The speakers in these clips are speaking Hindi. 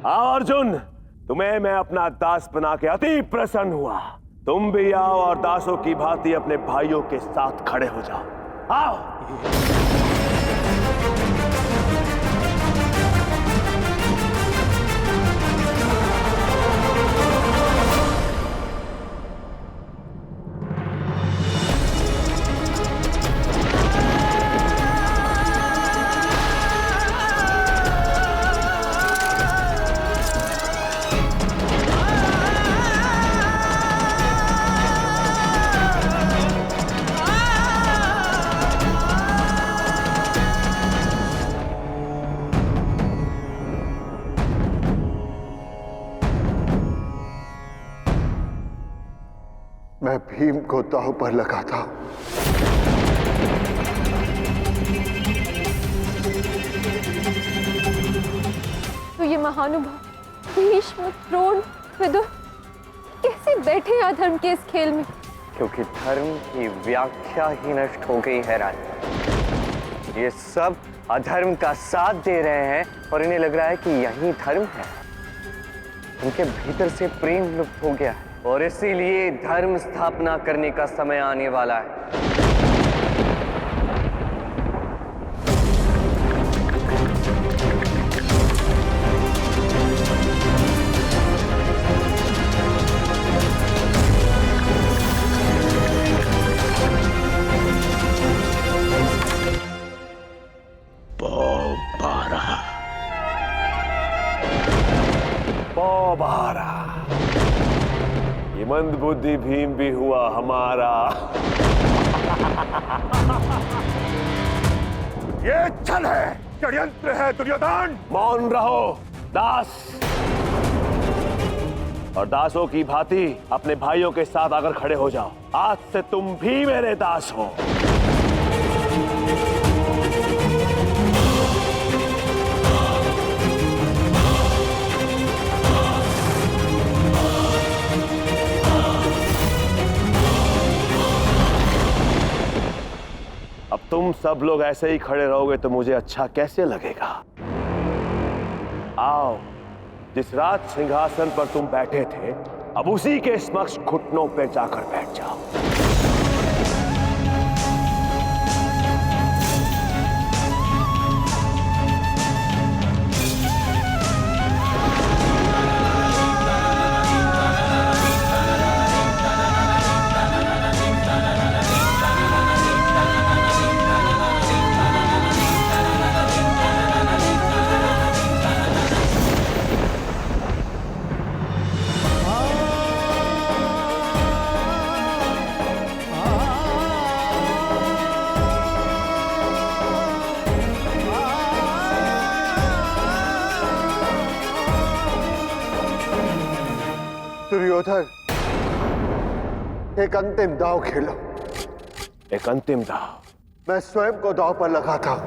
आओ अर्जुन, तुम्हें मैं अपना दास बना के अति प्रसन्न हुआ। तुम भी आओ और दासों की भांति अपने भाइयों के साथ खड़े हो जाओ। आओ। मैं भीम को दांव पर लगाता हूं। तो ये महानुभाव भीष्म, द्रोण, विदुर कैसे बैठे अधर्म के इस खेल में? क्योंकि धर्म की व्याख्या ही नष्ट हो गई है रानी। ये सब अधर्म का साथ दे रहे हैं और इन्हें लग रहा है कि यही धर्म है। उनके भीतर से प्रेम लुप्त हो गया है और इसीलिए धर्म स्थापना करने का समय आने वाला है। पौबारा, ये मंदबुद्धि भीम भी हुआ हमारा। ये छल है, षड्यंत्र है दुर्योधन। मौन रहो दास, और दासों की भांति अपने भाइयों के साथ आकर खड़े हो जाओ। आज से तुम भी मेरे दास हो। अब तुम सब लोग ऐसे ही खड़े रहोगे तो मुझे अच्छा कैसे लगेगा? आओ, जिस राज सिंहासन पर तुम बैठे थे, अब उसी के समक्ष घुटनों पर जाकर बैठ जाओ। दुर्योधन, एक अंतिम दांव खेलो। एक अंतिम दांव? मैं स्वयं को दांव पर लगाता हूं।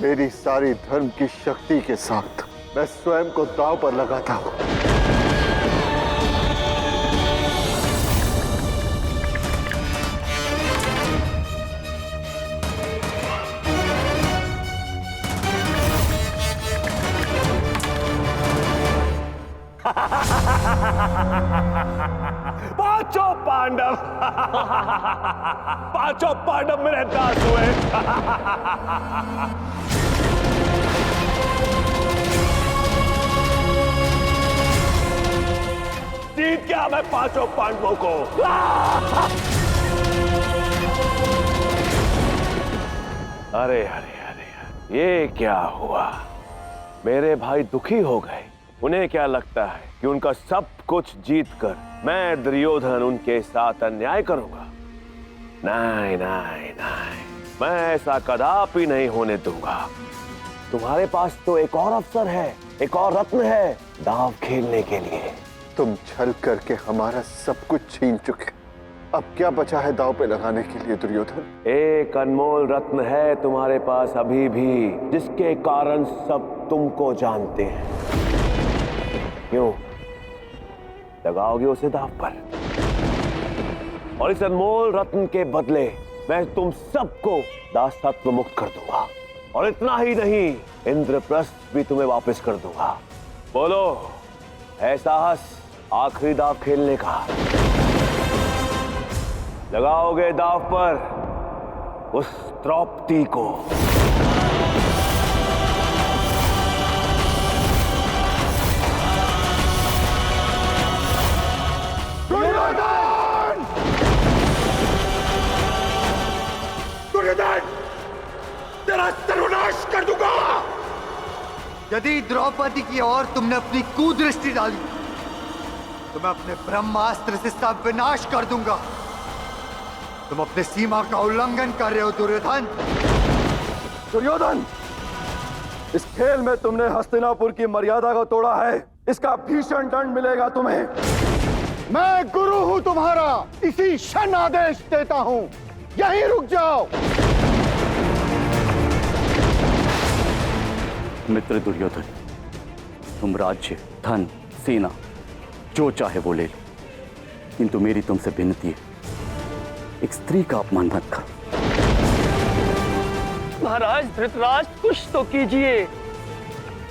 मेरी सारी धर्म की शक्ति के साथ मैं स्वयं को दांव पर लगाता हूं। पांचों पांडव पांचों पांडव मेरे दास हुए। जीत गया मैं पांचों पांडवों को। अरे अरे अरे, ये क्या हुआ? मेरे भाई दुखी हो गए। उन्हें क्या लगता है कि उनका सब कुछ जीतकर मैं दुर्योधन उनके साथ अन्याय करूंगा? नहीं नहीं नहीं, मैं ऐसा कदापि नहीं होने दूंगा। तुम्हारे पास तो एक और अवसर है, एक और रत्न है दांव खेलने के लिए। तुम छल करके हमारा सब कुछ छीन चुके। अब क्या बचा है दांव पे लगाने के लिए दुर्योधन? एक अनमोल रत्न है तुम्हारे पास अभी भी, जिसके कारण सब तुमको जानते हैं। क्यों? लगाओगे उसे दांव पर, और इस अनमोल रत्न के बदले मैं तुम सबको दासत्व मुक्त कर दूंगा। और इतना ही नहीं, इंद्रप्रस्थ भी तुम्हें वापस कर दूंगा। बोलो, है साहस आखिरी दाव खेलने का? लगाओगे दाव पर उस द्रौपदी को? दुर्योधन, तेरा सर्वनाश कर दूंगा। यदि द्रौपदी की ओर तुमने अपनी कुदृष्टि डाली तो मैं अपने ब्रह्मास्त्र से सब विनाश कर दूंगा। तुम अपने सीमा का उल्लंघन कर रहे हो दुर्योधन। दुर्योधन, इस खेल में तुमने हस्तिनापुर की मर्यादा को तोड़ा है, इसका भीषण दंड मिलेगा तुम्हें। मैं गुरु हूं तुम्हारा, इसी क्षण आदेश देता हूं, यहीं रुक जाओ। मित्र दुर्योधन, तुम राज्य, धन, सेना जो चाहे वो ले लो, किंतु मेरी तुमसे विनती है, एक स्त्री का अपमान मत करो। महाराज धृतराष्ट्र, कुछ तो कीजिए,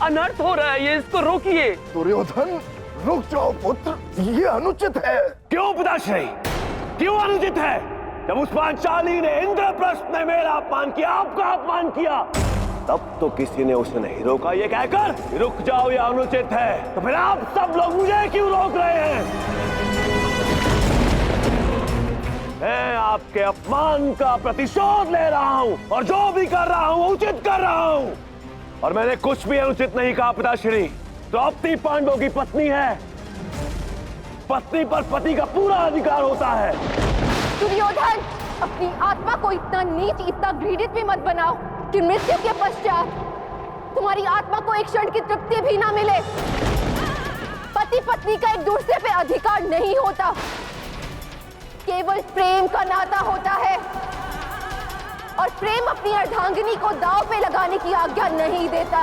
अनर्थ हो रहा है, ये इसको रोकिए। दुर्योधन, रुक जाओ पुत्र, ये अनुचित है। क्यों पिताश्री, क्यों अनुचित है? जब उस पांचाली ने, इंद्रप्रस्थ ने मेरा अपमान किया, आपका अपमान किया, तब तो किसी ने उसे नहीं रोका ये कहकर रुक जाओ, ये अनुचित है। तो फिर आप सब लोग मुझे क्यों रोक रहे हैं? मैं आपके अपमान का प्रतिशोध ले रहा हूं, और जो भी कर रहा हूं उचित कर रहा हूं। और मैंने कुछ भी अनुचित नहीं कहा पिताश्री। द्रौपदी पांडवों की पत्नी है, पत्नी पर पति का पूरा अधिकार होता है। दुर्योधन, अपनी आत्मा को इतना नीच, इतना घृणित भी मत बनाओ कि मृत्यु के पश्चात तुम्हारी आत्मा को एक क्षण की तृप्ति भी ना मिले। पति पत्नी का एक दूसरे पे अधिकार नहीं होता, केवल प्रेम का नाता होता है, और प्रेम अपनी अर्धांगिनी को दांव पे लगाने की आज्ञा नहीं देता।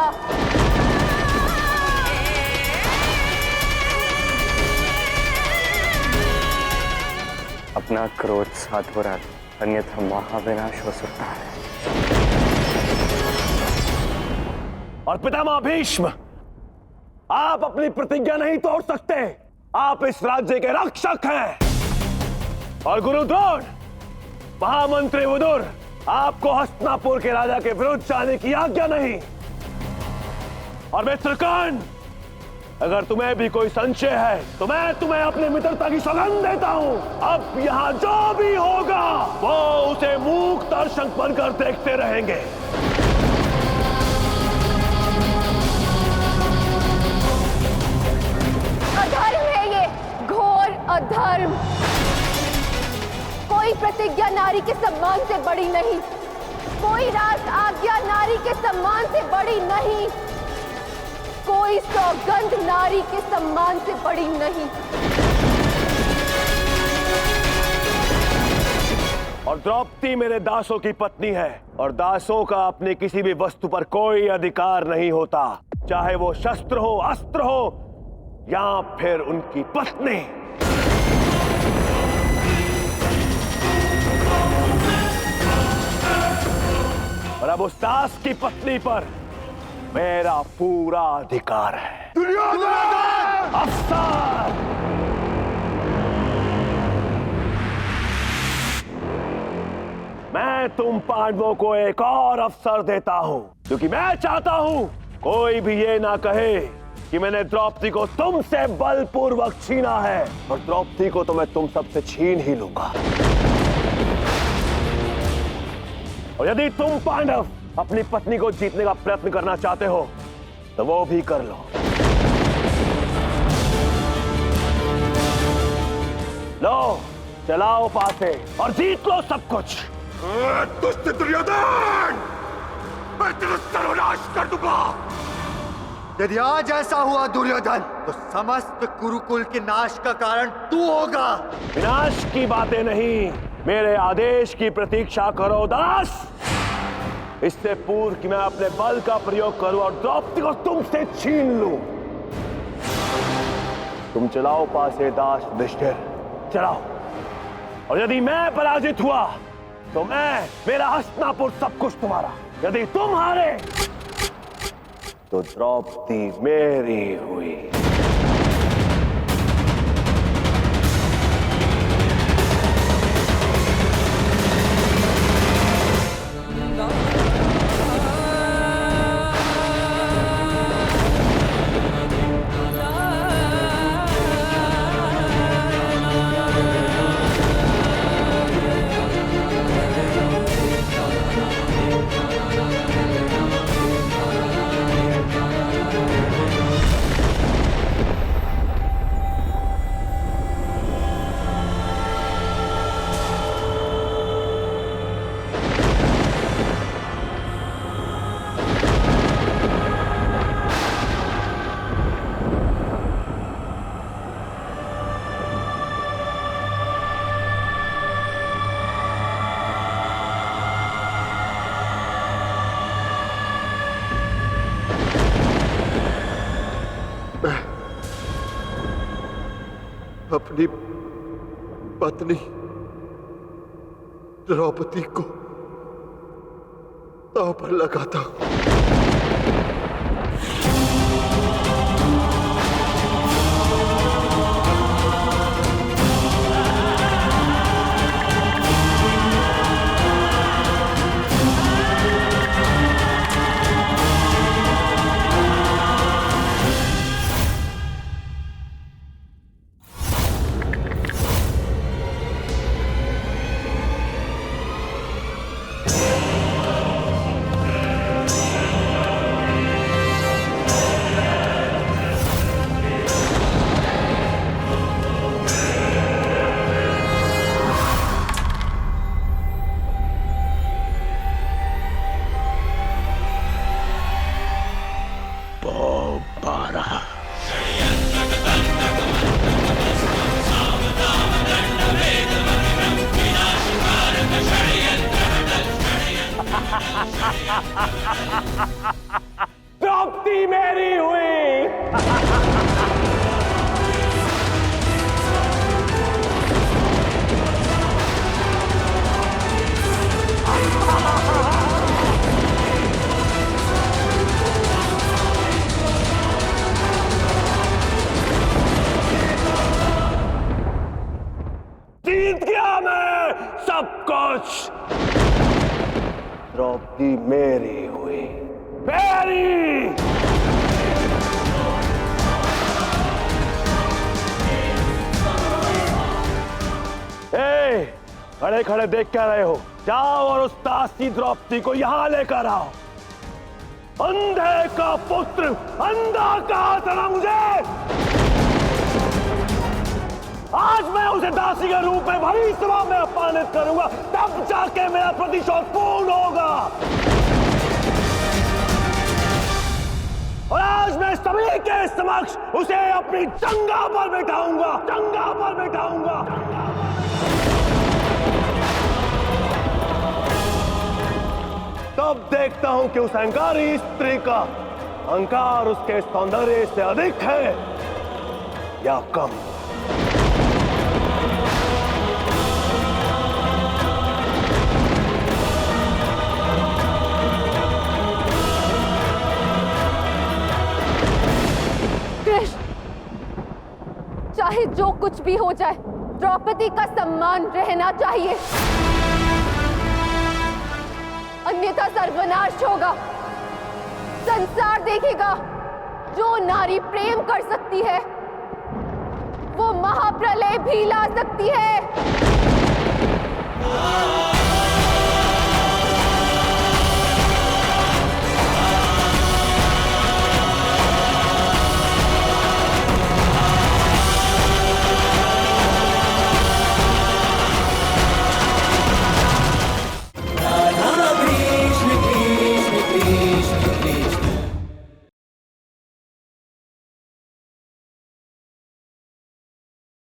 अपना क्रोध साधो रख, अन्यथा महाविनाश हो सकता है। और पितामह भीष्म, आप अपनी प्रतिज्ञा नहीं तोड़ सकते। आप इस राज्य के रक्षक हैं। और गुरु द्रोण, महामंत्री विदुर, आपको हस्तिनापुर के राजा के विरुद्ध जाने की आज्ञा नहीं। और मित्र कर्ण, अगर तुम्हें भी कोई संशय है तो मैं तुम्हें अपनी मित्रता की सौगंध देता हूं। अब यहां जो भी होगा वो उसे मूक दर्शक बनकर देखते रहेंगे। अधर्म है ये, घोर अधर्म। कोई प्रतिज्ञा नारी के सम्मान से बड़ी नहीं, कोई राज आज्ञा नारी के सम्मान से बड़ी नहीं, कोई सौगंध नारी के सम्मान से बड़ी नहीं। और द्रौपदी मेरे दासों की पत्नी है, और दासों का अपने किसी भी वस्तु पर कोई अधिकार नहीं होता, चाहे वो शस्त्र हो, अस्त्र हो, या फिर उनकी पत्नी। और अब उस दास की पत्नी पर मेरा पूरा अधिकार है। दुर्योधन! अफसर! मैं तुम पांडवों को एक और अवसर देता हूं, क्योंकि मैं चाहता हूं कोई भी ये ना कहे कि मैंने द्रौपदी को तुमसे बलपूर्वक छीना है, और द्रौपदी को तो मैं तुम सबसे छीन ही लूंगा। और यदि तुम पांडव अपनी पत्नी को जीतने का प्रयत्न करना चाहते हो तो वो भी कर लो। लो, चलाओ पासे और जीत लो सब कुछ। दुष्ट दुर्योधन, मैं तेरा सर्वनाश कर दूंगा। यदि आज ऐसा हुआ दुर्योधन, तो समस्त कुरुकुल के नाश का कारण तू होगा। विनाश की बातें नहीं, मेरे आदेश की प्रतीक्षा करो दास। इससे पूर्व कि मैं अपने बल का प्रयोग करूं और द्रौपदी को तुमसे छीन लूं। तुम चलाओ पासे दास युधिष्ठिर, चलाओ। और यदि मैं पराजित हुआ तो मैं, मेरा हस्तिनापुर सब कुछ तुम्हारा। यदि तुम हारे तो द्रौपदी मेरी हुई। अपनी पत्नी द्रौपदी को दांव पर लगाता हूं। द्रौपदी मेरी हुई। जीत गया मैं सब कुछ। द्रौपदी मेरी हुई, मेरी। खड़े खड़े देख क्या रहे हो? जाओ और उस दासी द्रौपदी को यहां लेकर आओ। अंधे का पुत्र अंधा कहा था मुझे। आज मैं उसे दासी के रूप में भरी सभा में अपमानित करूंगा, तब जाके मेरा प्रतिशोध पूर्ण होगा। और आज मैं सभी के समक्ष उसे अपनी जंगा पर बैठाऊंगा, जंगा पर बैठाऊंगा। तब देखता हूं कि उस अहंकारी स्त्री का अहंकार उसके सौंदर्य से अधिक है या कम। चाहे जो कुछ भी हो जाए, द्रौपदी का सम्मान रहना चाहिए, अन्यथा सर्वनाश होगा। संसार देखेगा जो नारी प्रेम कर सकती है वो महाप्रलय भी ला सकती है।